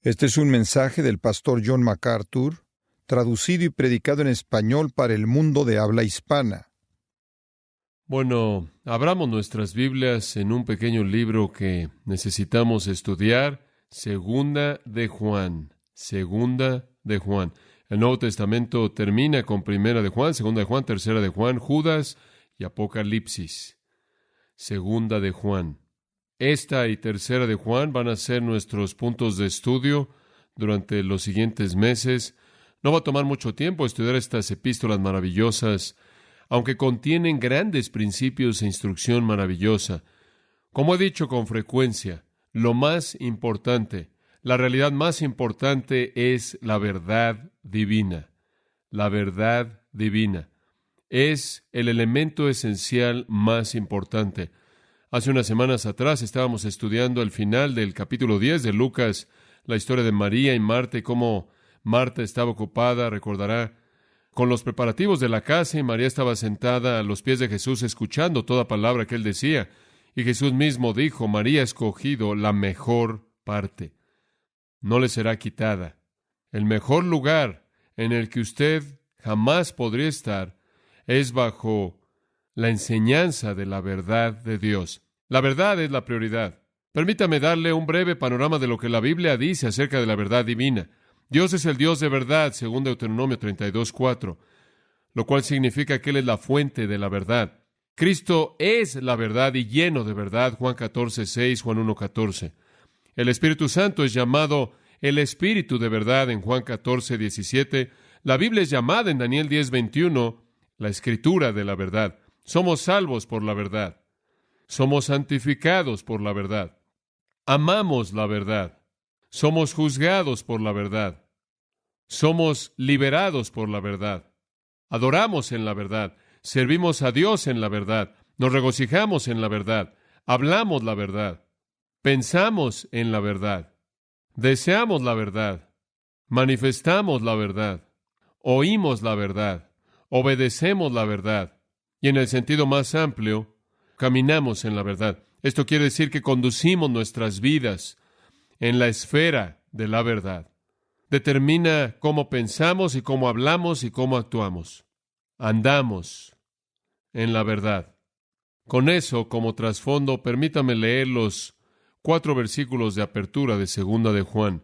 Este es un mensaje del pastor John MacArthur, traducido y predicado en español para el mundo de habla hispana. Bueno, abramos nuestras Biblias en un pequeño libro que necesitamos estudiar, Segunda de Juan. Segunda de Juan. El Nuevo Testamento termina con Primera de Juan, Segunda de Juan, Tercera de Juan, Judas y Apocalipsis. Segunda de Juan. Esta y Tercera de Juan van a ser nuestros puntos de estudio durante los siguientes meses. No va a tomar mucho tiempo estudiar estas epístolas maravillosas, aunque contienen grandes principios e instrucción maravillosa. Como he dicho con frecuencia, lo más importante, la realidad más importante es la verdad divina. La verdad divina es el elemento esencial más importante. Hace unas semanas atrás estábamos estudiando el final del capítulo 10 de Lucas, la historia de María y Marta y cómo Marta estaba ocupada, recordará, con los preparativos de la casa, y María estaba sentada a los pies de Jesús escuchando toda palabra que él decía. Y Jesús mismo dijo, María ha escogido la mejor parte. No le será quitada. El mejor lugar en el que usted jamás podría estar es bajo la enseñanza de la verdad de Dios. La verdad es la prioridad. Permítame darle un breve panorama de lo que la Biblia dice acerca de la verdad divina. Dios es el Dios de verdad, según Deuteronomio 32:4, lo cual significa que Él es la fuente de la verdad. Cristo es la verdad y lleno de verdad, Juan 14:6, Juan 1:14. El Espíritu Santo es llamado el Espíritu de verdad en Juan 14:17. La Biblia es llamada en Daniel 10:21 la Escritura de la verdad. Somos salvos por la verdad. Somos santificados por la verdad. Amamos la verdad. Somos juzgados por la verdad. Somos liberados por la verdad. Adoramos en la verdad. Servimos a Dios en la verdad. Nos regocijamos en la verdad. Hablamos la verdad. Pensamos en la verdad. Deseamos la verdad. Manifestamos la verdad. Oímos la verdad. Obedecemos la verdad. Y en el sentido más amplio, caminamos en la verdad. Esto quiere decir que conducimos nuestras vidas en la esfera de la verdad. Determina cómo pensamos y cómo hablamos y cómo actuamos. Andamos en la verdad. Con eso como trasfondo, permítame leer los 4 versículos de apertura de Segunda de Juan.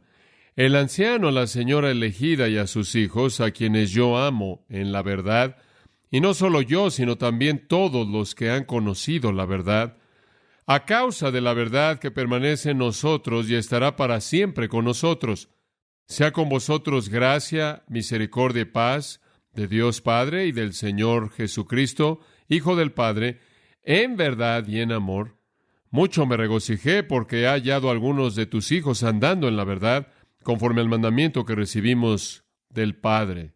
El anciano, a la señora elegida y a sus hijos, a quienes yo amo en la verdad, y no solo yo, sino también todos los que han conocido la verdad, a causa de la verdad que permanece en nosotros y estará para siempre con nosotros. Sea con vosotros gracia, misericordia y paz de Dios Padre y del Señor Jesucristo, Hijo del Padre, en verdad y en amor. Mucho me regocijé porque he hallado a algunos de tus hijos andando en la verdad, conforme al mandamiento que recibimos del Padre.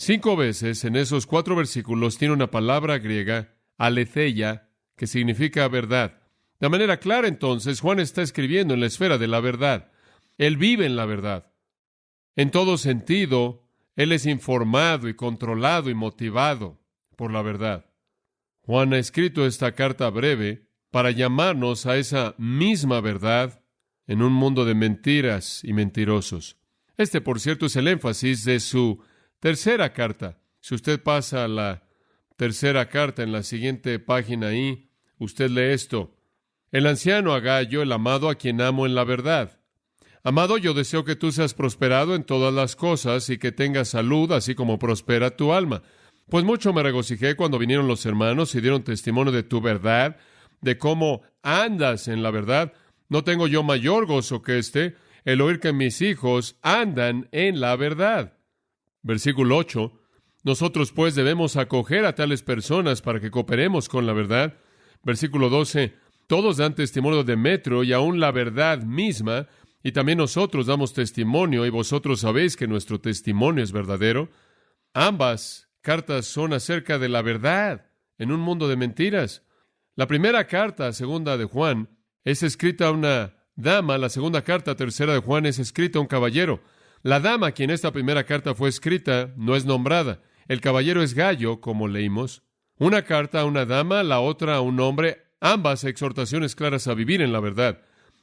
5 veces en esos 4 versículos tiene una palabra griega, aletheia, que significa verdad. De manera clara, entonces, Juan está escribiendo en la esfera de la verdad. Él vive en la verdad. En todo sentido, él es informado y controlado y motivado por la verdad. Juan ha escrito esta carta breve para llamarnos a esa misma verdad en un mundo de mentiras y mentirosos. Este, por cierto, es el énfasis de su tercera carta. Si usted pasa a la tercera carta en la siguiente página ahí, usted lee esto. El anciano Agayo, el amado a quien amo en la verdad. Amado, yo deseo que tú seas prosperado en todas las cosas y que tengas salud, así como prospera tu alma. Pues mucho me regocijé cuando vinieron los hermanos y dieron testimonio de tu verdad, de cómo andas en la verdad. No tengo yo mayor gozo que el oír que mis hijos andan en la verdad. Versículo 8. Nosotros pues debemos acoger a tales personas para que cooperemos con la verdad. Versículo 12. Todos dan testimonio de Demetrio y aún la verdad misma, y también nosotros damos testimonio, y vosotros sabéis que nuestro testimonio es verdadero. Ambas cartas son acerca de la verdad en un mundo de mentiras. La primera carta, Segunda de Juan, es escrita a una dama. La segunda carta, Tercera de Juan, es escrita a un caballero. La dama a quien esta primera carta fue escrita no es nombrada. El caballero es Gayo, como leímos. Una carta a una dama, la otra a un hombre. Ambas exhortaciones claras a vivir en la verdad.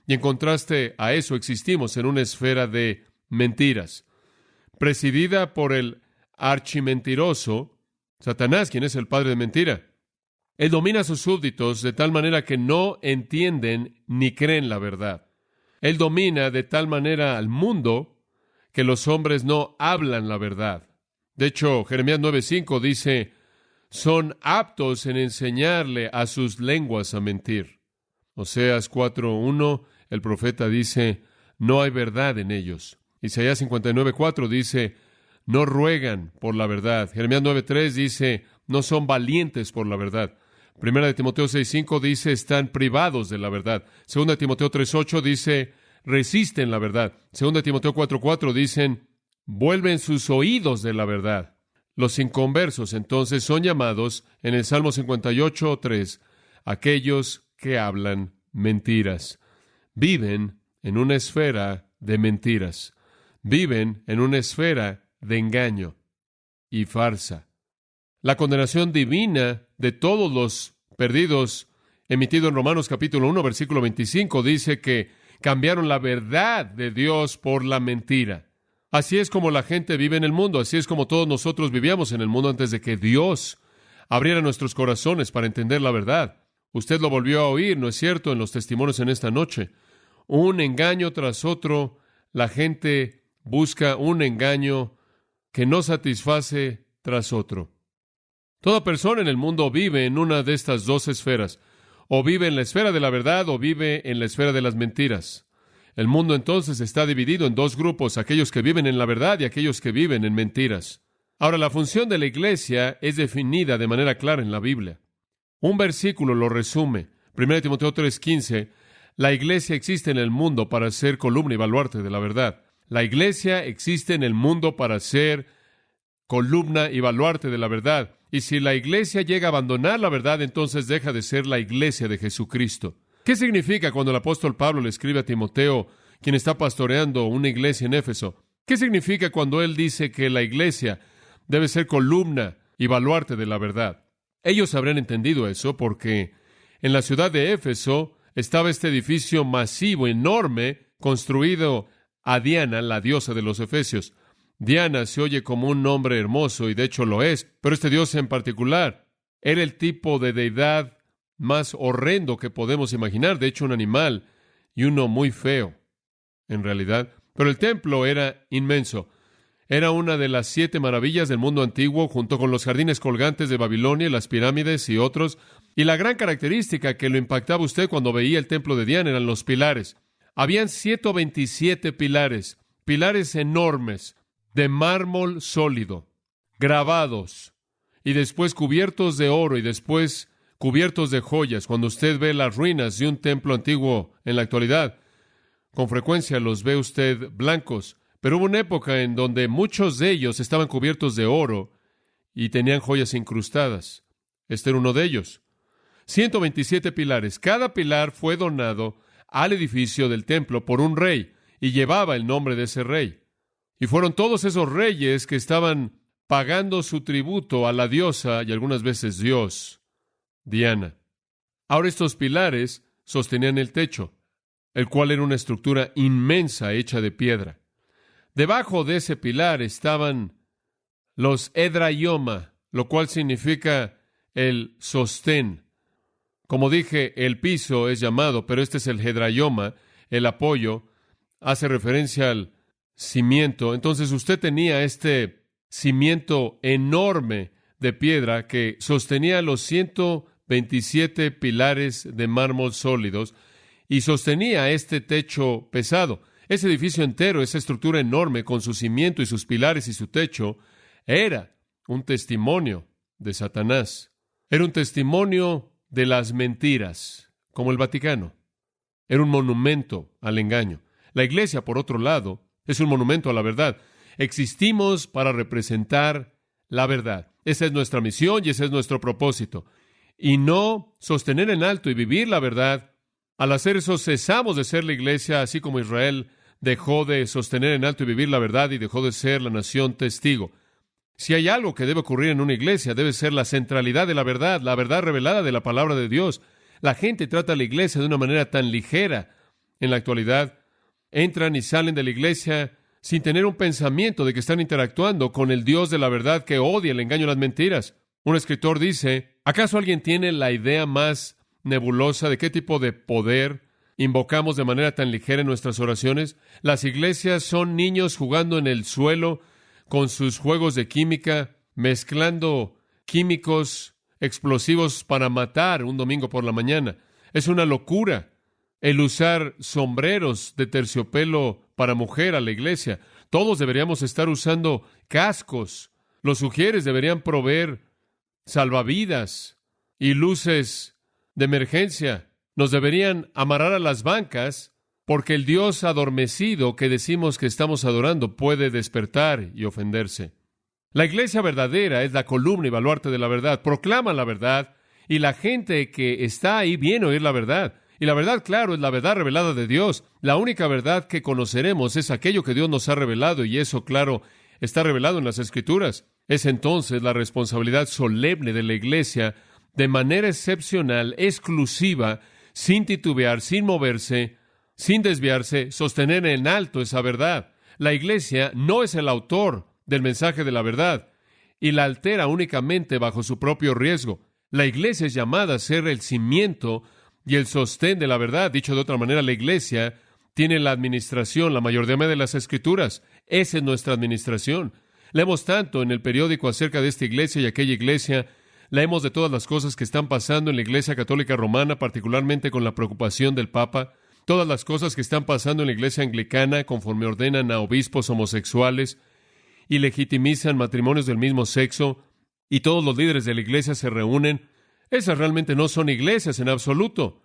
Y en contraste a eso existimos en una esfera de mentiras, presidida por el archimentiroso, Satanás, quien es el padre de mentira. Él domina a sus súbditos de tal manera que no entienden ni creen la verdad. Él domina de tal manera al mundo que los hombres no hablan la verdad. De hecho, Jeremías 9:5 dice, son aptos en enseñarle a sus lenguas a mentir. Oseas 4:1, el profeta dice, no hay verdad en ellos. Isaías 59:4 dice, no ruegan por la verdad. Jeremías 9:3 dice, no son valientes por la verdad. Primera de Timoteo 6:5 dice, están privados de la verdad. Segunda de Timoteo 3:8 dice, resisten la verdad. Segunda de Timoteo 4:4 dicen, vuelven sus oídos de la verdad. Los inconversos, entonces, son llamados, en el Salmo 58:3, aquellos que hablan mentiras. Viven en una esfera de mentiras. Viven en una esfera de engaño y farsa. La condenación divina de todos los perdidos, emitido en Romanos capítulo 1, versículo 25, dice que cambiaron la verdad de Dios por la mentira. Así es como la gente vive en el mundo, así es como todos nosotros vivíamos en el mundo antes de que Dios abriera nuestros corazones para entender la verdad. Usted lo volvió a oír, ¿no es cierto?, en los testimonios en esta noche. Un engaño tras otro, la gente busca un engaño que no satisface tras otro. Toda persona en el mundo vive en una de estas dos esferas. O vive en la esfera de la verdad o vive en la esfera de las mentiras. El mundo entonces está dividido en dos grupos, aquellos que viven en la verdad y aquellos que viven en mentiras. Ahora, la función de la iglesia es definida de manera clara en la Biblia. Un versículo lo resume. 1 Timoteo 3:15, la iglesia existe en el mundo para ser columna y baluarte de la verdad. La iglesia existe en el mundo para ser columna y baluarte de la verdad. Y si la iglesia llega a abandonar la verdad, entonces deja de ser la iglesia de Jesucristo. ¿Qué significa cuando el apóstol Pablo le escribe a Timoteo, quien está pastoreando una iglesia en Éfeso? ¿Qué significa cuando él dice que la iglesia debe ser columna y baluarte de la verdad? Ellos habrán entendido eso porque en la ciudad de Éfeso estaba este edificio masivo, enorme, construido a Diana, la diosa de los efesios. Diana se oye como un nombre hermoso, y de hecho lo es, pero este dios en particular era el tipo de deidad más horrendo que podemos imaginar, de hecho un animal, y uno muy feo, en realidad. Pero el templo era inmenso. Era una de las 7 maravillas del mundo antiguo, junto con los jardines colgantes de Babilonia, las pirámides y otros. Y la gran característica que lo impactaba a usted cuando veía el templo de Diana eran los pilares. Habían 127 pilares, pilares enormes, de mármol sólido, grabados, y después cubiertos de oro, y después cubiertos de joyas. Cuando usted ve las ruinas de un templo antiguo en la actualidad, con frecuencia los ve usted blancos, pero hubo una época en donde muchos de ellos estaban cubiertos de oro y tenían joyas incrustadas. Este era uno de ellos. 127 pilares. Cada pilar fue donado al edificio del templo por un rey, y llevaba el nombre de ese rey. Y fueron todos esos reyes que estaban pagando su tributo a la diosa, y algunas veces Dios, Diana. Ahora estos pilares sostenían el techo, el cual era una estructura inmensa hecha de piedra. Debajo de ese pilar estaban los edraioma, lo cual significa el sostén. Como dije, el piso es llamado, pero este es el edraioma, el apoyo, hace referencia al cimiento. Entonces usted tenía este cimiento enorme de piedra que sostenía los 127 pilares de mármol sólidos y sostenía este techo pesado. Ese edificio entero, esa estructura enorme con su cimiento y sus pilares y su techo, era un testimonio de Satanás. Era un testimonio de las mentiras, como el Vaticano. Era un monumento al engaño. La iglesia, por otro lado, es un monumento a la verdad. Existimos para representar la verdad. Esa es nuestra misión y ese es nuestro propósito. Y no sostener en alto y vivir la verdad. Al hacer eso, cesamos de ser la iglesia, así como Israel dejó de sostener en alto y vivir la verdad y dejó de ser la nación testigo. Si hay algo que debe ocurrir en una iglesia, debe ser la centralidad de la verdad revelada de la palabra de Dios. La gente trata a la iglesia de una manera tan ligera en la actualidad entran y salen de la iglesia sin tener un pensamiento de que están interactuando con el Dios de la verdad que odia el engaño y las mentiras. Un escritor dice, ¿acaso alguien tiene la idea más nebulosa de qué tipo de poder invocamos de manera tan ligera en nuestras oraciones? Las iglesias son niños jugando en el suelo con sus juegos de química, mezclando químicos explosivos para matar un domingo por la mañana. Es una locura el usar sombreros de terciopelo para mujer a la iglesia. Todos deberíamos estar usando cascos. Los sugieres deberían proveer salvavidas y luces de emergencia. Nos deberían amarrar a las bancas porque el Dios adormecido que decimos que estamos adorando puede despertar y ofenderse. La iglesia verdadera es la columna y baluarte de la verdad. Proclama la verdad y la gente que está ahí viene a oír la verdad. Y la verdad, claro, es la verdad revelada de Dios. La única verdad que conoceremos es aquello que Dios nos ha revelado, y eso, claro, está revelado en las Escrituras. Es entonces la responsabilidad solemne de la iglesia, de manera excepcional, exclusiva, sin titubear, sin moverse, sin desviarse, sostener en alto esa verdad. La iglesia no es el autor del mensaje de la verdad y la altera únicamente bajo su propio riesgo. La iglesia es llamada a ser el cimiento y el sostén de la verdad. Dicho de otra manera, la iglesia tiene la administración, la mayordomía de las Escrituras. Esa es nuestra administración. Leemos tanto en el periódico acerca de esta iglesia y aquella iglesia. Leemos de todas las cosas que están pasando en la Iglesia Católica Romana, particularmente con la preocupación del Papa. Todas las cosas que están pasando en la Iglesia Anglicana, conforme ordenan a obispos homosexuales y legitimizan matrimonios del mismo sexo, y todos los líderes de la iglesia se reúnen. Esas realmente no son iglesias en absoluto.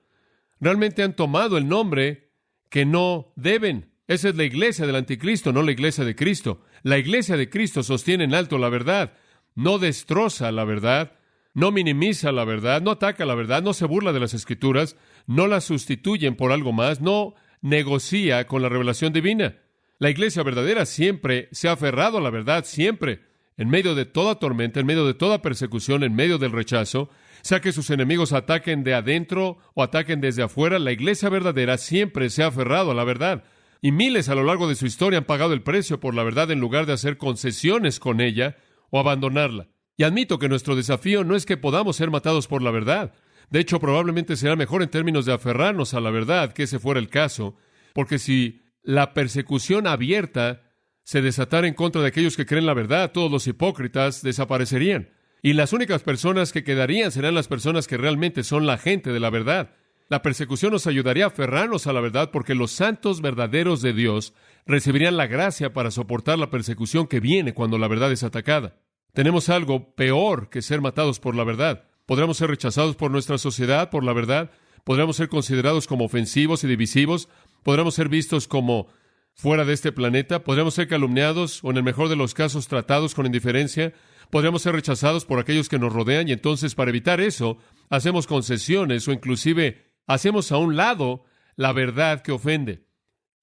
Realmente han tomado el nombre que no deben. Esa es la iglesia del anticristo, no la iglesia de Cristo. La iglesia de Cristo sostiene en alto la verdad, no destroza la verdad, no minimiza la verdad, no ataca la verdad, no se burla de las Escrituras, no las sustituyen por algo más, no negocia con la revelación divina. La iglesia verdadera siempre se ha aferrado a la verdad, siempre, en medio de toda tormenta, en medio de toda persecución, en medio del rechazo, sea que sus enemigos ataquen de adentro o ataquen desde afuera. La iglesia verdadera siempre se ha aferrado a la verdad. Y miles a lo largo de su historia han pagado el precio por la verdad en lugar de hacer concesiones con ella o abandonarla. Y admito que nuestro desafío no es que podamos ser matados por la verdad. De hecho, probablemente será mejor en términos de aferrarnos a la verdad que ese fuera el caso, porque si la persecución abierta se desatara en contra de aquellos que creen la verdad, todos los hipócritas desaparecerían. Y las únicas personas que quedarían serán las personas que realmente son la gente de la verdad. La persecución nos ayudaría a aferrarnos a la verdad porque los santos verdaderos de Dios recibirían la gracia para soportar la persecución que viene cuando la verdad es atacada. Tenemos algo peor que ser matados por la verdad. Podremos ser rechazados por nuestra sociedad por la verdad. Podremos ser considerados como ofensivos y divisivos. Podremos ser vistos como fuera de este planeta. Podremos ser calumniados o, en el mejor de los casos, tratados con indiferencia. Podríamos ser rechazados por aquellos que nos rodean y entonces, para evitar eso, hacemos concesiones o inclusive hacemos a un lado la verdad que ofende.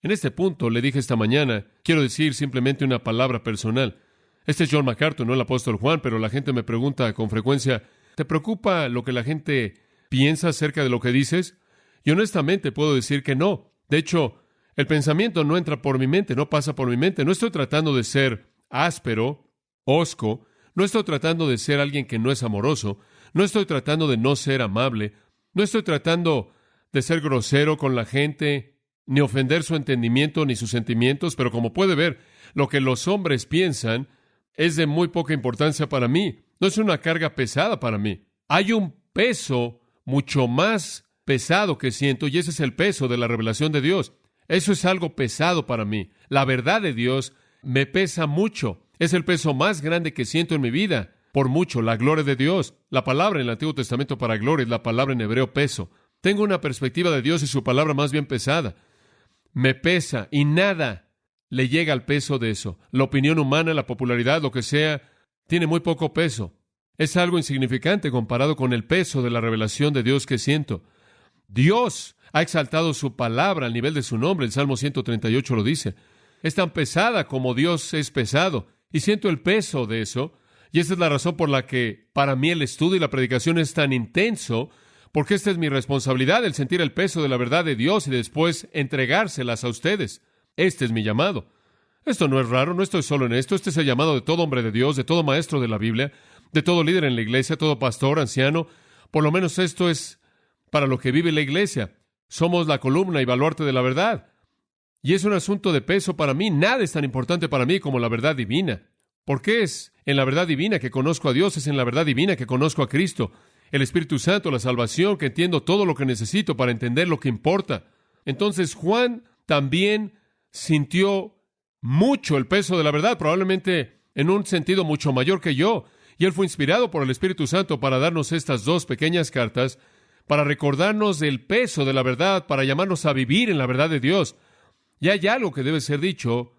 En este punto, le dije esta mañana, quiero decir simplemente una palabra personal. Este es John MacArthur, no el apóstol Juan, pero la gente me pregunta con frecuencia, ¿te preocupa lo que la gente piensa acerca de lo que dices? Y honestamente puedo decir que no. De hecho, el pensamiento no entra por mi mente, no pasa por mi mente. No estoy tratando de ser áspero, hosco. No estoy tratando de ser alguien que no es amoroso. No estoy tratando de no ser amable. No estoy tratando de ser grosero con la gente, ni ofender su entendimiento ni sus sentimientos. Pero como puede ver, lo que los hombres piensan es de muy poca importancia para mí. No es una carga pesada para mí. Hay un peso mucho más pesado que siento, y ese es el peso de la revelación de Dios. Eso es algo pesado para mí. La verdad de Dios me pesa mucho. Es el peso más grande que siento en mi vida. Por mucho, la gloria de Dios. La palabra en el Antiguo Testamento para gloria es la palabra en hebreo peso. Tengo una perspectiva de Dios y su palabra más bien pesada. Me pesa y nada le llega al peso de eso. La opinión humana, la popularidad, lo que sea, tiene muy poco peso. Es algo insignificante comparado con el peso de la revelación de Dios que siento. Dios ha exaltado su palabra al nivel de su nombre. El Salmo 138 lo dice. Es tan pesada como Dios es pesado. Y siento el peso de eso. Y esa es la razón por la que para mí el estudio y la predicación es tan intenso, porque esta es mi responsabilidad, el sentir el peso de la verdad de Dios y después entregárselas a ustedes. Este es mi llamado. Esto no es raro, no estoy solo en esto. Este es el llamado de todo hombre de Dios, de todo maestro de la Biblia, de todo líder en la iglesia, todo pastor, anciano. Por lo menos esto es para lo que vive la iglesia. Somos la columna y baluarte de la verdad. Y es un asunto de peso para mí. Nada es tan importante para mí como la verdad divina. ¿Por qué es en la verdad divina que conozco a Dios? Es en la verdad divina que conozco a Cristo, el Espíritu Santo, la salvación, que entiendo todo lo que necesito para entender lo que importa. Entonces Juan también sintió mucho el peso de la verdad, probablemente en un sentido mucho mayor que yo. Y él fue inspirado por el Espíritu Santo para darnos estas dos pequeñas cartas, para recordarnos del peso de la verdad, para llamarnos a vivir en la verdad de Dios. Y hay algo que debe ser dicho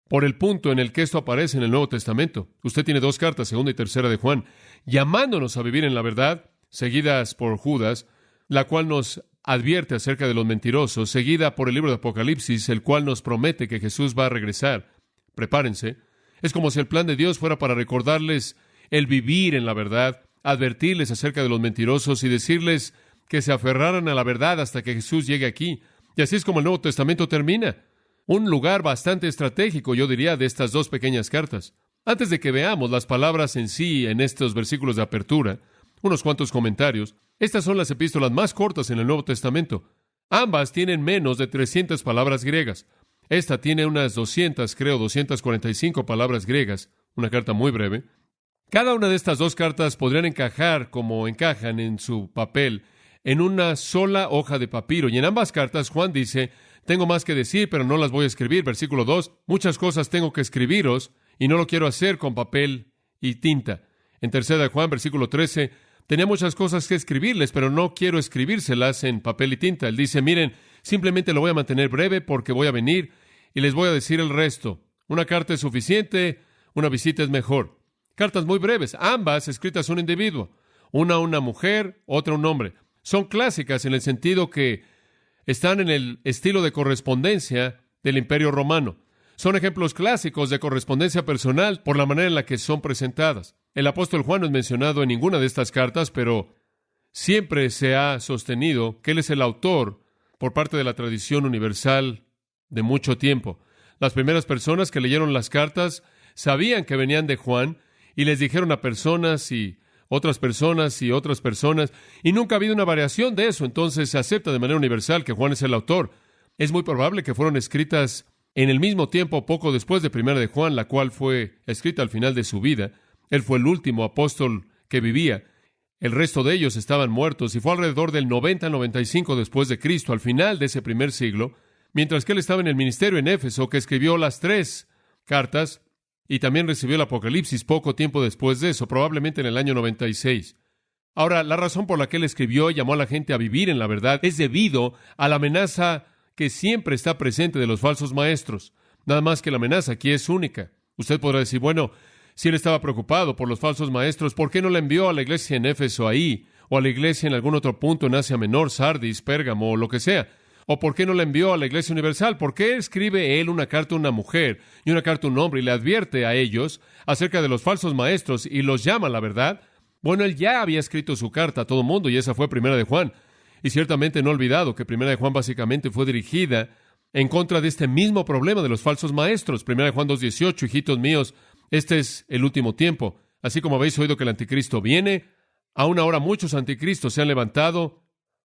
por el punto en el que esto aparece en el Nuevo Testamento. Usted tiene dos cartas, segunda y tercera de Juan, llamándonos a vivir en la verdad, seguidas por Judas, la cual nos advierte acerca de los mentirosos, seguida por el libro de Apocalipsis, el cual nos promete que Jesús va a regresar. Prepárense. Es como si el plan de Dios fuera para recordarles el vivir en la verdad, advertirles acerca de los mentirosos y decirles que se aferraran a la verdad hasta que Jesús llegue aquí. Y así es como el Nuevo Testamento termina. Un lugar bastante estratégico, yo diría, de estas dos pequeñas cartas. Antes de que veamos las palabras en sí en estos versículos de apertura, unos cuantos comentarios. Estas son las epístolas más cortas en el Nuevo Testamento. Ambas tienen menos de 300 palabras griegas. Esta tiene unas 245 palabras griegas, una carta muy breve. Cada una de estas dos cartas podrían encajar como encajan en su papel en una sola hoja de papiro. Y en ambas cartas Juan dice, tengo más que decir, pero no las voy a escribir. Versículo 2, muchas cosas tengo que escribiros y no lo quiero hacer con papel y tinta. En tercera de Juan, versículo 13, tenía muchas cosas que escribirles, pero no quiero escribírselas en papel y tinta. Él dice, miren, simplemente lo voy a mantener breve porque voy a venir y les voy a decir el resto. Una carta es suficiente, una visita es mejor. Cartas muy breves, ambas escritas a un individuo. Una a una mujer, otra a un hombre. Son clásicas en el sentido que están en el estilo de correspondencia del Imperio Romano. Son ejemplos clásicos de correspondencia personal por la manera en la que son presentadas. El apóstol Juan no es mencionado en ninguna de estas cartas, pero siempre se ha sostenido que él es el autor por parte de la tradición universal de mucho tiempo. Las primeras personas que leyeron las cartas sabían que venían de Juan y les dijeron a personas y otras personas y otras personas, y nunca ha habido una variación de eso. Entonces se acepta de manera universal que Juan es el autor. Es muy probable que fueron escritas en el mismo tiempo, poco después de Primera de Juan, la cual fue escrita al final de su vida. Él fue el último apóstol que vivía. El resto de ellos estaban muertos, y fue alrededor del 90-95 después de Cristo, al final de ese primer siglo, mientras que él estaba en el ministerio en Éfeso, que escribió las 3 cartas, y también recibió el Apocalipsis poco tiempo después de eso, probablemente en el año 96. Ahora, la razón por la que él escribió y llamó a la gente a vivir en la verdad es debido a la amenaza que siempre está presente de los falsos maestros. Nada más que la amenaza aquí es única. Usted podrá decir, bueno, si él estaba preocupado por los falsos maestros, ¿por qué no la envió a la iglesia en Éfeso ahí? O a la iglesia en algún otro punto en Asia Menor, Sardis, Pérgamo o lo que sea. ¿O por qué no la envió a la Iglesia Universal? ¿Por qué escribe él una carta a una mujer y una carta a un hombre y le advierte a ellos acerca de los falsos maestros y los llama a la verdad? Bueno, él ya había escrito su carta a todo mundo y esa fue Primera de Juan. Y ciertamente no he olvidado que Primera de Juan básicamente fue dirigida en contra de este mismo problema de los falsos maestros. Primera de Juan 2:18, hijitos míos, este es el último tiempo. Así como habéis oído que el anticristo viene, aún ahora muchos anticristos se han levantado.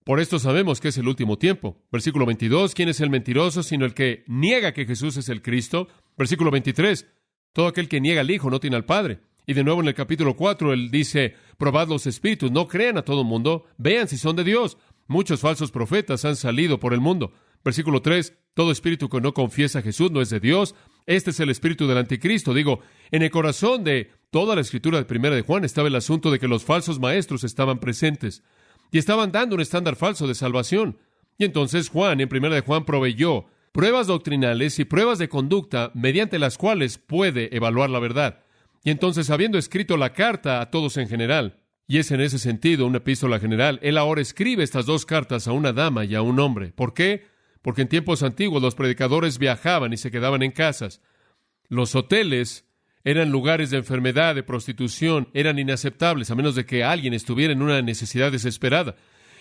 Por esto sabemos que es el último tiempo. Versículo 22, ¿quién es el mentiroso sino el que niega que Jesús es el Cristo? Versículo 23, todo aquel que niega al Hijo no tiene al Padre. Y de nuevo en el capítulo 4, él dice, probad los espíritus, no crean a todo el mundo, vean si son de Dios. Muchos falsos profetas han salido por el mundo. Versículo 3, todo espíritu que no confiesa a Jesús no es de Dios. Este es el espíritu del anticristo. Digo, en el corazón de toda la escritura de Primera de Juan estaba el asunto de que los falsos maestros estaban presentes y estaban dando un estándar falso de salvación. Y entonces Juan, en Primera de Juan, proveyó pruebas doctrinales y pruebas de conducta mediante las cuales puede evaluar la verdad. Y entonces, habiendo escrito la carta a todos en general, y es en ese sentido una epístola general, él ahora escribe estas 2 cartas a una dama y a un hombre. ¿Por qué? Porque en tiempos antiguos los predicadores viajaban y se quedaban en casas. Los hoteles eran lugares de enfermedad, de prostitución, eran inaceptables, a menos de que alguien estuviera en una necesidad desesperada.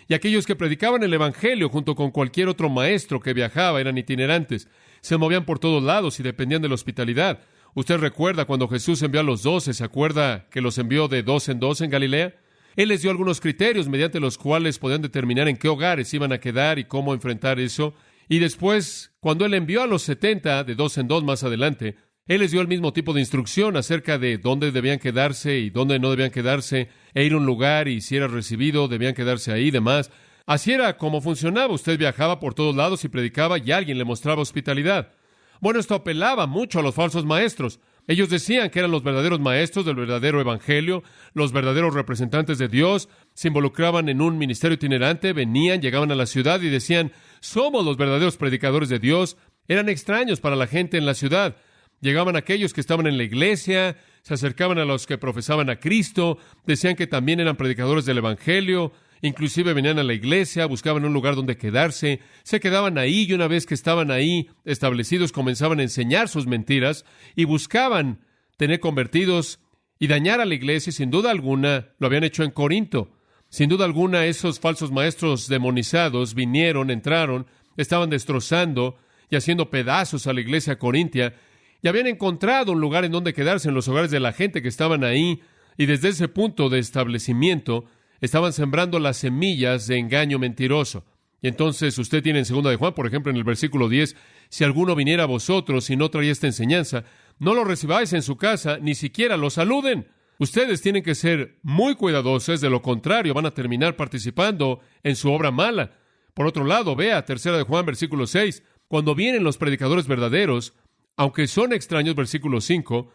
Y aquellos que predicaban el Evangelio junto con cualquier otro maestro que viajaba eran itinerantes. Se movían por todos lados y dependían de la hospitalidad. Usted recuerda cuando Jesús envió a los 12, ¿se acuerda que los envió de dos en dos en Galilea? Él les dio algunos criterios mediante los cuales podían determinar en qué hogares iban a quedar y cómo enfrentar eso. Y después, cuando Él envió a los 70 de dos en dos más adelante, Él les dio el mismo tipo de instrucción acerca de dónde debían quedarse y dónde no debían quedarse, e ir a un lugar y si era recibido, debían quedarse ahí y demás. Así era como funcionaba. Usted viajaba por todos lados y predicaba y alguien le mostraba hospitalidad. Bueno, esto apelaba mucho a los falsos maestros. Ellos decían que eran los verdaderos maestros del verdadero evangelio, los verdaderos representantes de Dios, se involucraban en un ministerio itinerante, venían, llegaban a la ciudad y decían, somos los verdaderos predicadores de Dios. Eran extraños para la gente en la ciudad. Llegaban aquellos que estaban en la iglesia, se acercaban a los que profesaban a Cristo, decían que también eran predicadores del evangelio, inclusive venían a la iglesia, buscaban un lugar donde quedarse, se quedaban ahí y una vez que estaban ahí establecidos comenzaban a enseñar sus mentiras y buscaban tener convertidos y dañar a la iglesia y sin duda alguna lo habían hecho en Corinto. Sin duda alguna esos falsos maestros demonizados vinieron, entraron, estaban destrozando y haciendo pedazos a la iglesia corintia y habían encontrado un lugar en donde quedarse en los hogares de la gente que estaban ahí y desde ese punto de establecimiento estaban sembrando las semillas de engaño mentiroso. Y entonces usted tiene en 2 de Juan, por ejemplo, en el versículo 10, si alguno viniera a vosotros y no traía esta enseñanza, no lo recibáis en su casa, ni siquiera lo saluden. Ustedes tienen que ser muy cuidadosos, de lo contrario van a terminar participando en su obra mala. Por otro lado, vea 3 de Juan, versículo 6, cuando vienen los predicadores verdaderos, aunque son extraños, versículo 5,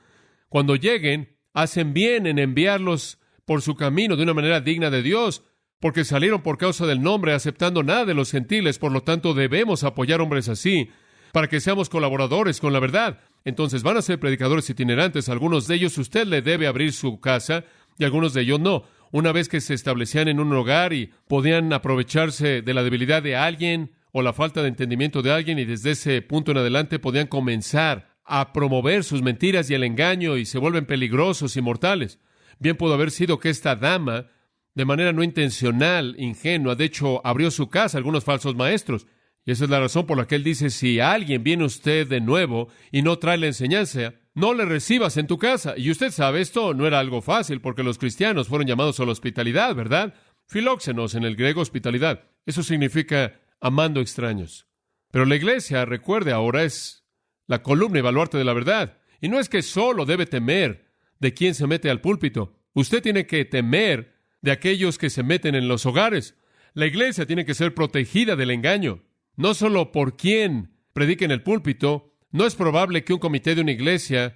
cuando lleguen, hacen bien en enviarlos por su camino de una manera digna de Dios, porque salieron por causa del nombre, aceptando nada de los gentiles, por lo tanto debemos apoyar hombres así, para que seamos colaboradores con la verdad. Entonces van a ser predicadores itinerantes, algunos de ellos usted le debe abrir su casa, y algunos de ellos no. Una vez que se establecían en un hogar y podían aprovecharse de la debilidad de alguien, o la falta de entendimiento de alguien, y desde ese punto en adelante podían comenzar a promover sus mentiras y el engaño, y se vuelven peligrosos y mortales. Bien pudo haber sido que esta dama, de manera no intencional, ingenua, de hecho, abrió su casa a algunos falsos maestros. Y esa es la razón por la que él dice, si alguien viene usted de nuevo y no trae la enseñanza, no le recibas en tu casa. Y usted sabe, esto no era algo fácil, porque los cristianos fueron llamados a la hospitalidad, ¿verdad? Filóxenos, en el griego, hospitalidad. Eso significa amando extraños. Pero la iglesia, recuerde, ahora es la columna y baluarte de la verdad. Y no es que solo debe temer de quién se mete al púlpito. Usted tiene que temer de aquellos que se meten en los hogares. La iglesia tiene que ser protegida del engaño. No solo por quién predica en el púlpito. No es probable que un comité de una iglesia,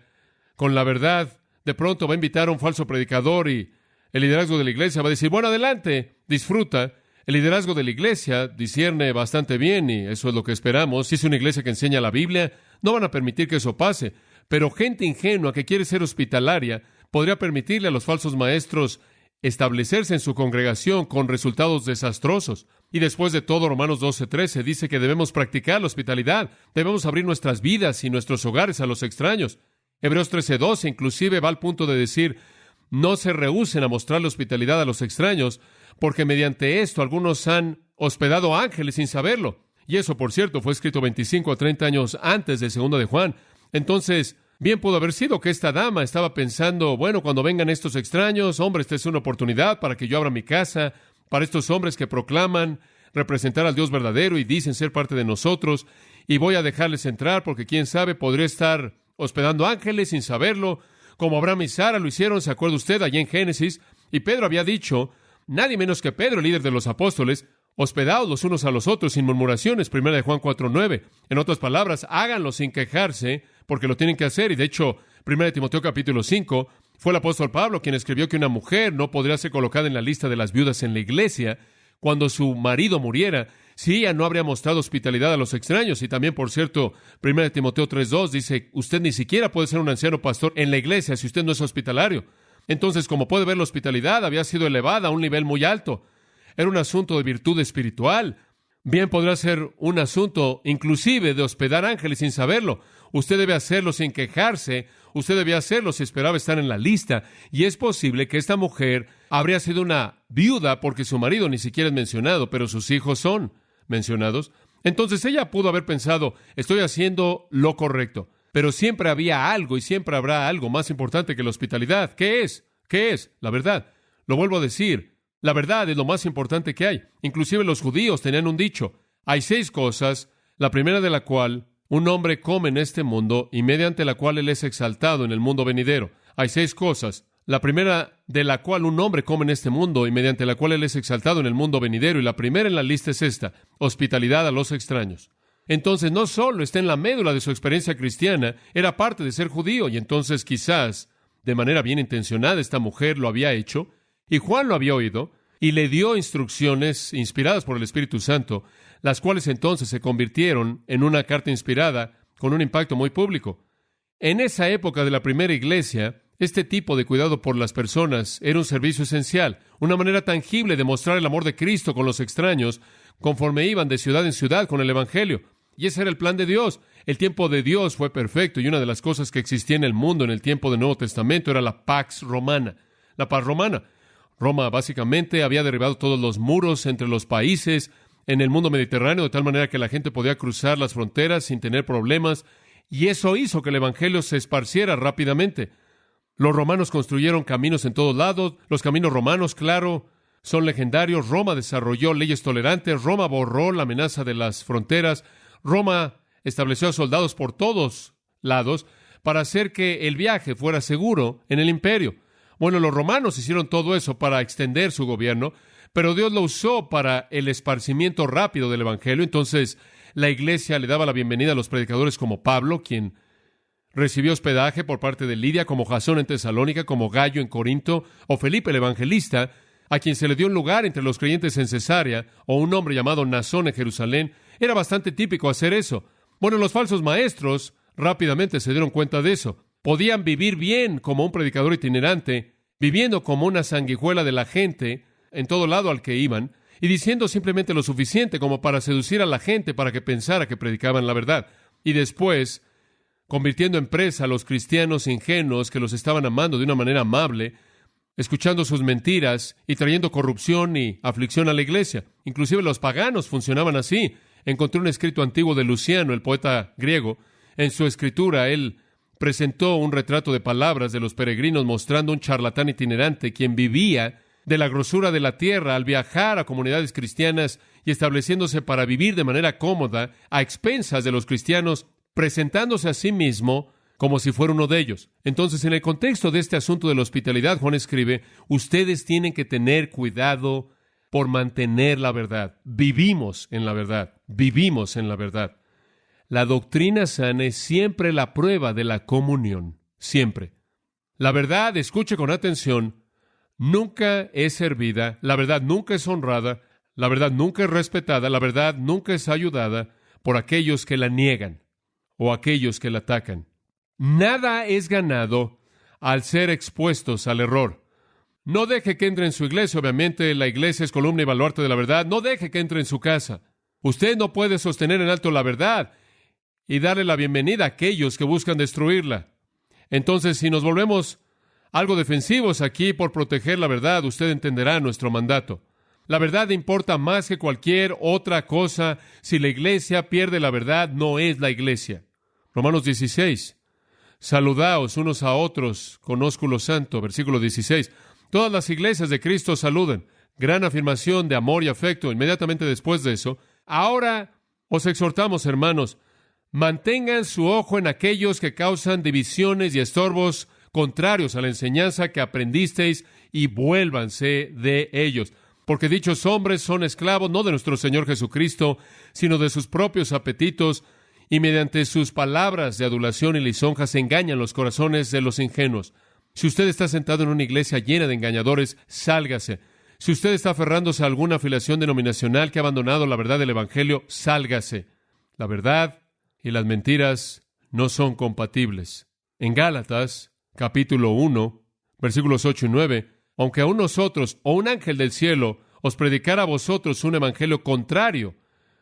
con la verdad, de pronto va a invitar a un falso predicador y el liderazgo de la iglesia va a decir, bueno, adelante, disfruta. El liderazgo de la iglesia discierne bastante bien y eso es lo que esperamos. Si es una iglesia que enseña la Biblia, no van a permitir que eso pase. Pero gente ingenua que quiere ser hospitalaria podría permitirle a los falsos maestros establecerse en su congregación con resultados desastrosos. Y después de todo, Romanos 12:13 dice que debemos practicar la hospitalidad. Debemos abrir nuestras vidas y nuestros hogares a los extraños. Hebreos 13:12 inclusive va al punto de decir, no se rehúsen a mostrarle hospitalidad a los extraños, porque mediante esto algunos han hospedado ángeles sin saberlo. Y eso, por cierto, fue escrito 25 a 30 años antes de 2 de Juan. Entonces, bien pudo haber sido que esta dama estaba pensando, bueno, cuando vengan estos extraños, hombre, esta es una oportunidad para que yo abra mi casa, para estos hombres que proclaman representar al Dios verdadero y dicen ser parte de nosotros, y voy a dejarles entrar porque quién sabe, podría estar hospedando ángeles sin saberlo, como Abraham y Sara lo hicieron, ¿se acuerda usted? Allí en Génesis, y Pedro había dicho, nadie menos que Pedro, el líder de los apóstoles, hospedaos los unos a los otros sin murmuraciones, 1 de Juan 4:9. En otras palabras, háganlo sin quejarse, porque lo tienen que hacer. Y de hecho, 1 de Timoteo capítulo 5, fue el apóstol Pablo quien escribió que una mujer no podría ser colocada en la lista de las viudas en la iglesia cuando su marido muriera, si ella no habría mostrado hospitalidad a los extraños. Y también, por cierto, 1 de Timoteo 3:2 dice, usted ni siquiera puede ser un anciano pastor en la iglesia si usted no es hospitalario. Entonces, como puede ver, la hospitalidad había sido elevada a un nivel muy alto. Era un asunto de virtud espiritual. Bien podrá ser un asunto inclusive de hospedar ángeles sin saberlo. Usted debe hacerlo sin quejarse. Usted debía hacerlo si esperaba estar en la lista. Y es posible que esta mujer habría sido una viuda porque su marido ni siquiera es mencionado, pero sus hijos son mencionados. Entonces ella pudo haber pensado, estoy haciendo lo correcto. Pero siempre había algo y siempre habrá algo más importante que la hospitalidad. ¿Qué es? ¿Qué es? La verdad. Lo vuelvo a decir. La verdad es lo más importante que hay. Inclusive los judíos tenían un dicho. Hay 6 cosas, la primera de la cual un hombre come en este mundo y mediante la cual él es exaltado en el mundo venidero. Hay 6 cosas, la primera de la cual un hombre come en este mundo y mediante la cual él es exaltado en el mundo venidero. Y la primera en la lista es esta: hospitalidad a los extraños. Entonces no solo está en la médula de su experiencia cristiana, era parte de ser judío, y entonces quizás, de manera bien intencionada, esta mujer lo había hecho, y Juan lo había oído, y le dio instrucciones inspiradas por el Espíritu Santo, las cuales entonces se convirtieron en una carta inspirada con un impacto muy público. En esa época de la primera iglesia, este tipo de cuidado por las personas era un servicio esencial, una manera tangible de mostrar el amor de Cristo con los extraños, conforme iban de ciudad en ciudad con el Evangelio. Y ese era el plan de Dios. El tiempo de Dios fue perfecto, y una de las cosas que existía en el mundo en el tiempo del Nuevo Testamento era la Pax Romana, la paz romana. Roma básicamente había derribado todos los muros entre los países en el mundo mediterráneo, de tal manera que la gente podía cruzar las fronteras sin tener problemas, y eso hizo que el Evangelio se esparciera rápidamente. Los romanos construyeron caminos en todos lados. Los caminos romanos, claro, son legendarios. Roma desarrolló leyes tolerantes. Roma borró la amenaza de las fronteras. Roma estableció a soldados por todos lados para hacer que el viaje fuera seguro en el imperio. Bueno, los romanos hicieron todo eso para extender su gobierno, pero Dios lo usó para el esparcimiento rápido del Evangelio. Entonces, la iglesia le daba la bienvenida a los predicadores como Pablo, quien recibió hospedaje por parte de Lidia, como Jasón en Tesalónica, como Gallo en Corinto, o Felipe el evangelista, a quien se le dio un lugar entre los creyentes en Cesarea, o un hombre llamado Nasón en Jerusalén. Era bastante típico hacer eso. Bueno, los falsos maestros rápidamente se dieron cuenta de eso. Podían vivir bien como un predicador itinerante, viviendo como una sanguijuela de la gente en todo lado al que iban, y diciendo simplemente lo suficiente como para seducir a la gente para que pensara que predicaban la verdad. Y después, convirtiendo en presa a los cristianos ingenuos que los estaban amando de una manera amable, escuchando sus mentiras y trayendo corrupción y aflicción a la iglesia. Inclusive los paganos funcionaban así. Encontré un escrito antiguo de Luciano, el poeta griego. En su escritura, él presentó un retrato de palabras de los peregrinos mostrando un charlatán itinerante quien vivía de la grosura de la tierra al viajar a comunidades cristianas y estableciéndose para vivir de manera cómoda a expensas de los cristianos, presentándose a sí mismo como si fuera uno de ellos. Entonces, en el contexto de este asunto de la hospitalidad, Juan escribe, ustedes tienen que tener cuidado por mantener la verdad. Vivimos en la verdad. Vivimos en la verdad. La doctrina sana es siempre la prueba de la comunión. Siempre. La verdad, escuche con atención, nunca es servida. La verdad nunca es honrada. La verdad nunca es respetada. La verdad nunca es ayudada por aquellos que la niegan o aquellos que la atacan. Nada es ganado al ser expuestos al error. No deje que entre en su iglesia. Obviamente, la iglesia es columna y baluarte de la verdad. No deje que entre en su casa. Usted no puede sostener en alto la verdad y darle la bienvenida a aquellos que buscan destruirla. Entonces, si nos volvemos algo defensivos aquí por proteger la verdad, usted entenderá nuestro mandato. La verdad importa más que cualquier otra cosa. Si la iglesia pierde la verdad, no es la iglesia. Romanos 16. Saludaos unos a otros con ósculo santo. Versículo 16. Todas las iglesias de Cristo saludan. Gran afirmación de amor y afecto. Inmediatamente después de eso, ahora os exhortamos, hermanos, mantengan su ojo en aquellos que causan divisiones y estorbos contrarios a la enseñanza que aprendisteis y vuélvanse de ellos. Porque dichos hombres son esclavos no de nuestro Señor Jesucristo, sino de sus propios apetitos, y mediante sus palabras de adulación y lisonjas engañan los corazones de los ingenuos. Si usted está sentado en una iglesia llena de engañadores, sálgase. Si usted está aferrándose a alguna afiliación denominacional que ha abandonado la verdad del Evangelio, sálgase. La verdad y las mentiras no son compatibles. En Gálatas, capítulo 1, versículos 8 y 9, aunque aún nosotros o un ángel del cielo os predicara a vosotros un evangelio contrario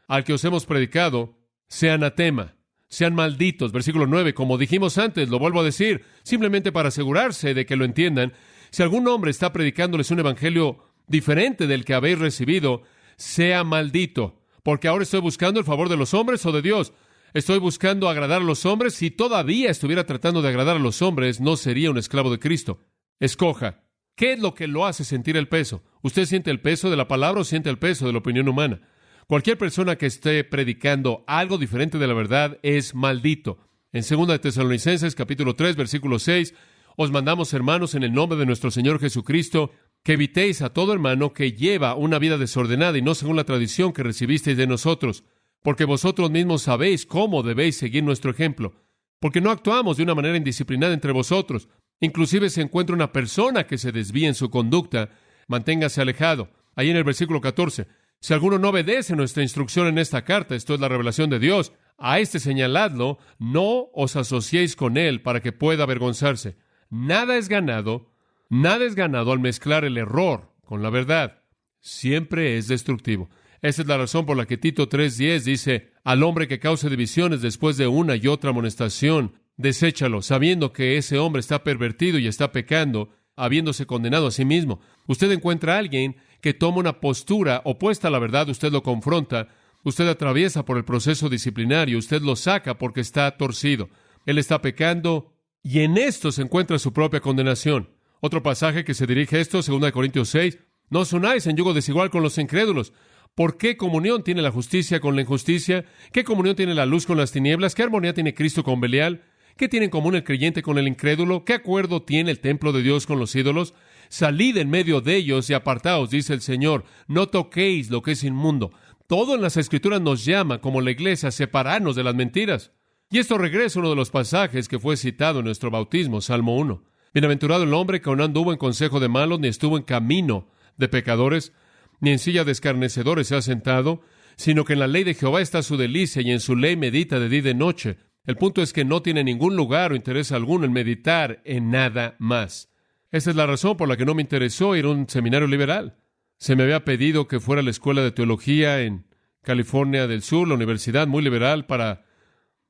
al que os hemos predicado, sea anatema. sean malditos. Versículo 9, como dijimos antes, lo vuelvo a decir, simplemente para asegurarse de que lo entiendan. Si algún hombre está predicándoles un evangelio diferente del que habéis recibido, sea maldito, porque ahora estoy buscando el favor de los hombres o de Dios. Estoy buscando agradar a los hombres. Si todavía estuviera tratando de agradar a los hombres, no sería un esclavo de Cristo. Escoja. ¿Qué es lo que lo hace sentir el peso? ¿Usted siente el peso de la palabra o siente el peso de la opinión humana? Cualquier persona que esté predicando algo diferente de la verdad es maldito. En 2 de Tesalonicenses, capítulo 3, versículo 6, os mandamos, hermanos, en el nombre de nuestro Señor Jesucristo, que evitéis a todo hermano que lleva una vida desordenada y no según la tradición que recibisteis de nosotros, porque vosotros mismos sabéis cómo debéis seguir nuestro ejemplo, porque no actuamos de una manera indisciplinada entre vosotros. Inclusive si encuentra una persona que se desvía en su conducta, manténgase alejado. Ahí en el versículo 14, si alguno no obedece nuestra instrucción en esta carta, esto es la revelación de Dios, a este señaladlo, no os asociéis con él para que pueda avergonzarse. Nada es ganado al mezclar el error con la verdad. Siempre es destructivo. Esa es la razón por la que Tito 3:10 dice, al hombre que cause divisiones después de una y otra amonestación, deséchalo, sabiendo que ese hombre está pervertido y está pecando, habiéndose condenado a sí mismo. Usted encuentra a alguien que toma una postura opuesta a la verdad, usted lo confronta, usted atraviesa por el proceso disciplinario, usted lo saca porque está torcido. Él está pecando y en esto se encuentra su propia condenación. Otro pasaje que se dirige a esto, 2 Corintios 6, no os unáis en yugo desigual con los incrédulos. ¿Por qué comunión tiene la justicia con la injusticia? ¿Qué comunión tiene la luz con las tinieblas? ¿Qué armonía tiene Cristo con Belial? ¿Qué tiene en común el creyente con el incrédulo? ¿Qué acuerdo tiene el templo de Dios con los ídolos? Salid en medio de ellos y apartaos, dice el Señor. No toquéis lo que es inmundo. Todo en las Escrituras nos llama, como la Iglesia, a separarnos de las mentiras. Y esto regresa a uno de los pasajes que fue citado en nuestro bautismo, Salmo 1. Bienaventurado el hombre que no anduvo en consejo de malos, ni estuvo en camino de pecadores, ni en silla de escarnecedores se ha sentado, sino que en la ley de Jehová está su delicia, y en su ley medita de día y de noche. El punto es que no tiene ningún lugar o interés alguno en meditar en nada más. Esa es la razón por la que no me interesó ir a un seminario liberal. Se me había pedido que fuera a la escuela de teología en California del Sur, la universidad muy liberal, para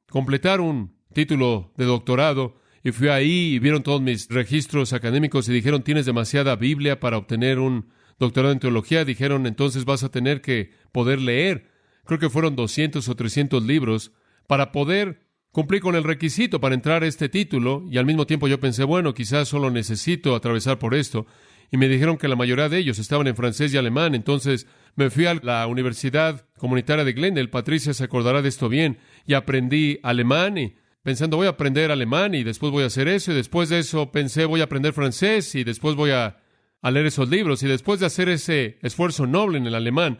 completar un título de doctorado, y fui ahí y vieron todos mis registros académicos y dijeron, tienes demasiada Biblia para obtener un doctorado en teología. Dijeron, entonces vas a tener que poder leer. Creo que fueron 200 o 300 libros para poder cumplir con el requisito para entrar a este título. Y al mismo tiempo yo pensé, bueno, quizás solo necesito atravesar por esto. Y me dijeron que la mayoría de ellos estaban en francés y alemán. Entonces me fui a la Universidad Comunitaria de Glendale. Patricia se acordará de esto bien. Y aprendí alemán y pensando, voy a aprender alemán y después voy a hacer eso. Y después de eso pensé, voy a aprender francés y después voy a leer esos libros. Y después de hacer ese esfuerzo noble en el alemán,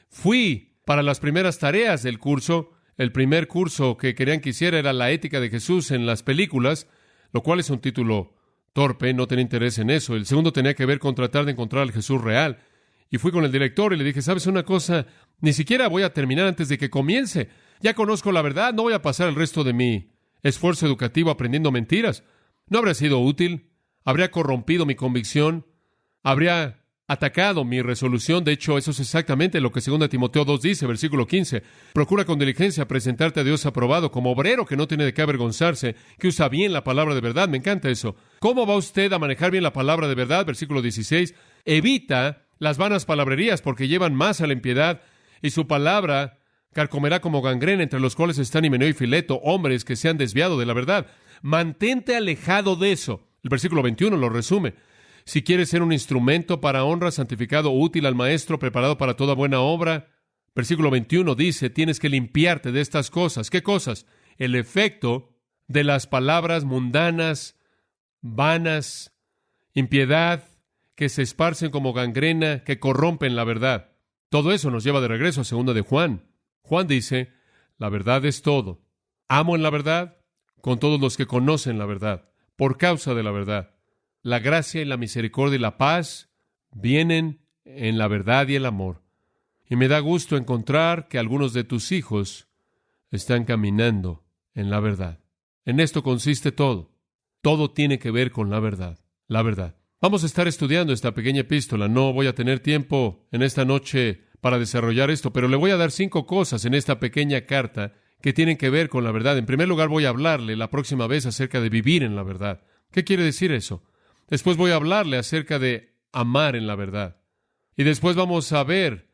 fui para las primeras tareas del curso. El primer curso que querían que hiciera era la ética de Jesús en las películas, lo cual es un título torpe, no tenía interés en eso. El segundo tenía que ver con tratar de encontrar al Jesús real. Y fui con el director y le dije, ¿sabes una cosa? Ni siquiera voy a terminar antes de que comience. Ya conozco la verdad, no voy a pasar el resto de mi esfuerzo educativo aprendiendo mentiras. No habría sido útil, habría corrompido mi convicción, habría atacado mi resolución. De hecho, eso es exactamente lo que 2 Timoteo 2 dice, versículo 15. Procura con diligencia presentarte a Dios aprobado como obrero que no tiene de qué avergonzarse, que usa bien la palabra de verdad. Me encanta eso. ¿Cómo va usted a manejar bien la palabra de verdad? Versículo 16. Evita las vanas palabrerías porque llevan más a la impiedad y su palabra carcomerá como gangrena, entre los cuales están Himeneo y Fileto, hombres que se han desviado de la verdad. Mantente alejado de eso. El versículo 21 lo resume. Si quieres ser un instrumento para honra, santificado, útil al maestro, preparado para toda buena obra, versículo 21 dice, tienes que limpiarte de estas cosas. ¿Qué cosas? El efecto de las palabras mundanas, vanas, impiedad, que se esparcen como gangrena, que corrompen la verdad. Todo eso nos lleva de regreso a 2 de Juan. Juan dice, la verdad es todo. Amo en la verdad con todos los que conocen la verdad, por causa de la verdad. La gracia y la misericordia y la paz vienen en la verdad y el amor. Y me da gusto encontrar que algunos de tus hijos están caminando en la verdad. En esto consiste todo. Todo tiene que ver con la verdad. La verdad. Vamos a estar estudiando esta pequeña epístola. No voy a tener tiempo en esta noche para desarrollar esto, pero le voy a dar 5 cosas en esta pequeña carta que tienen que ver con la verdad. En primer lugar, voy a hablarle la próxima vez acerca de vivir en la verdad. ¿Qué quiere decir eso? Después voy a hablarle acerca de amar en la verdad. Y después vamos a ver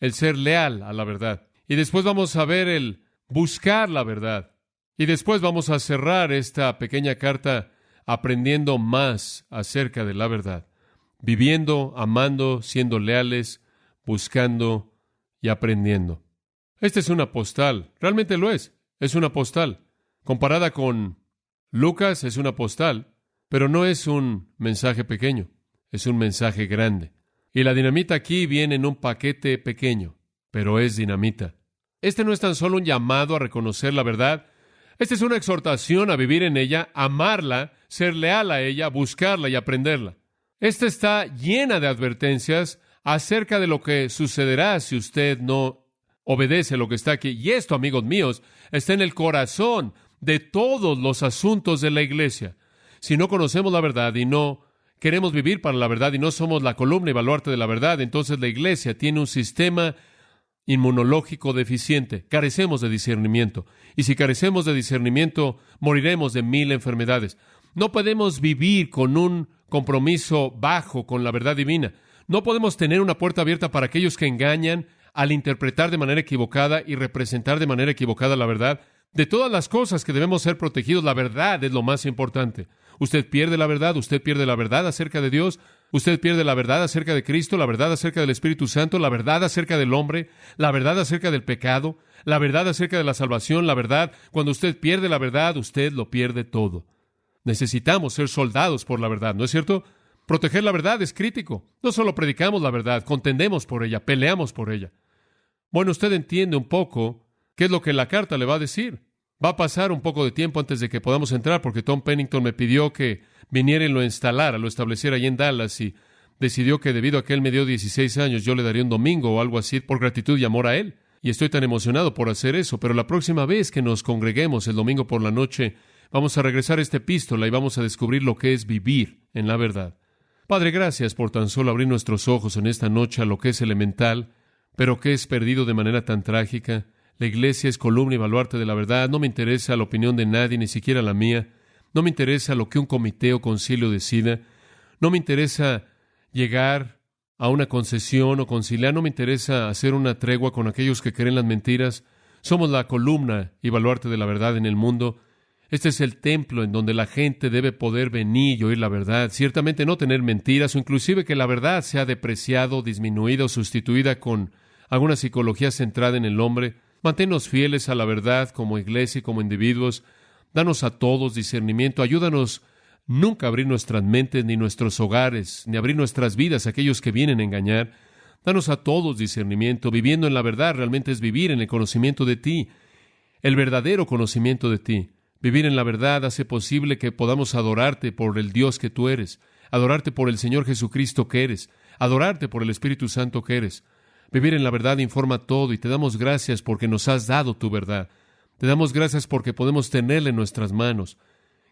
el ser leal a la verdad. Y después vamos a ver el buscar la verdad. Y después vamos a cerrar esta pequeña carta aprendiendo más acerca de la verdad. Viviendo, amando, siendo leales, buscando y aprendiendo. Esta es una postal, realmente lo es una postal. Comparada con Lucas, es una postal, pero no es un mensaje pequeño, es un mensaje grande. Y la dinamita aquí viene en un paquete pequeño, pero es dinamita. Este no es tan solo un llamado a reconocer la verdad, esta es una exhortación a vivir en ella, amarla, ser leal a ella, buscarla y aprenderla. Esta está llena de advertencias acerca de lo que sucederá si usted no obedece lo que está aquí. Y esto, amigos míos, está en el corazón de todos los asuntos de la iglesia. Si no conocemos la verdad y no queremos vivir para la verdad y no somos la columna y baluarte de la verdad, entonces la iglesia tiene un sistema inmunológico deficiente. Carecemos de discernimiento. Y si carecemos de discernimiento, moriremos de 1000 enfermedades. No podemos vivir con un compromiso bajo con la verdad divina. No podemos tener una puerta abierta para aquellos que engañan al interpretar de manera equivocada y representar de manera equivocada la verdad. De todas las cosas que debemos ser protegidos, la verdad es lo más importante. Usted pierde la verdad acerca de Dios, usted pierde la verdad acerca de Cristo, la verdad acerca del Espíritu Santo, la verdad acerca del hombre, la verdad acerca del pecado, la verdad acerca de la salvación, la verdad. Cuando usted pierde la verdad, usted lo pierde todo. Necesitamos ser soldados por la verdad, ¿no es cierto? Proteger la verdad es crítico. No solo predicamos la verdad, contendemos por ella, peleamos por ella. Bueno, usted entiende un poco qué es lo que la carta le va a decir. Va a pasar un poco de tiempo antes de que podamos entrar, porque Tom Pennington me pidió que viniera y lo instalara, lo estableciera allí en Dallas, y decidió que debido a que él me dio 16 años, yo le daría un domingo o algo así por gratitud y amor a él. Y estoy tan emocionado por hacer eso, pero la próxima vez que nos congreguemos el domingo por la noche, vamos a regresar a esta epístola y vamos a descubrir lo que es vivir en la verdad. Padre, gracias por tan solo abrir nuestros ojos en esta noche a lo que es elemental, pero que es perdido de manera tan trágica. La iglesia es columna y baluarte de la verdad. No me interesa la opinión de nadie, ni siquiera la mía. No me interesa lo que un comité o concilio decida. No me interesa llegar a una concesión o conciliar. No me interesa hacer una tregua con aquellos que creen las mentiras. Somos la columna y baluarte de la verdad en el mundo. Este es el templo en donde la gente debe poder venir y oír la verdad. Ciertamente no tener mentiras o inclusive que la verdad sea depreciado, disminuida o sustituida con alguna psicología centrada en el hombre. Manténnos fieles a la verdad como iglesia y como individuos. Danos a todos discernimiento. Ayúdanos nunca a abrir nuestras mentes ni nuestros hogares, ni abrir nuestras vidas a aquellos que vienen a engañar. Danos a todos discernimiento. Viviendo en la verdad realmente es vivir en el conocimiento de ti, el verdadero conocimiento de ti. Vivir en la verdad hace posible que podamos adorarte por el Dios que tú eres, adorarte por el Señor Jesucristo que eres, adorarte por el Espíritu Santo que eres. Vivir en la verdad informa todo y te damos gracias porque nos has dado tu verdad. Te damos gracias porque podemos tenerla en nuestras manos,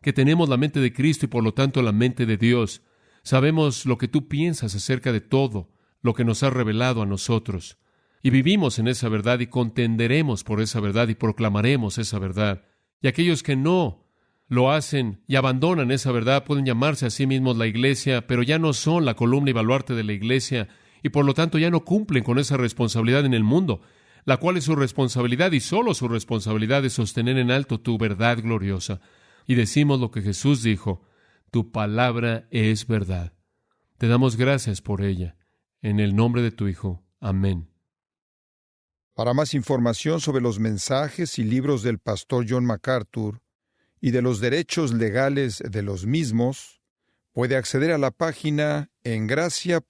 que tenemos la mente de Cristo y por lo tanto la mente de Dios. Sabemos lo que tú piensas acerca de todo lo que nos has revelado a nosotros. Y vivimos en esa verdad y contenderemos por esa verdad y proclamaremos esa verdad. Y aquellos que no lo hacen y abandonan esa verdad pueden llamarse a sí mismos la iglesia, pero ya no son la columna y baluarte de la iglesia y por lo tanto ya no cumplen con esa responsabilidad en el mundo, la cual es su responsabilidad y solo su responsabilidad es sostener en alto tu verdad gloriosa. Y decimos lo que Jesús dijo: tu palabra es verdad. Te damos gracias por ella. En el nombre de tu Hijo. Amén. Para más información sobre los mensajes y libros del pastor John MacArthur y de los derechos legales de los mismos, puede acceder a la página en gracia.org.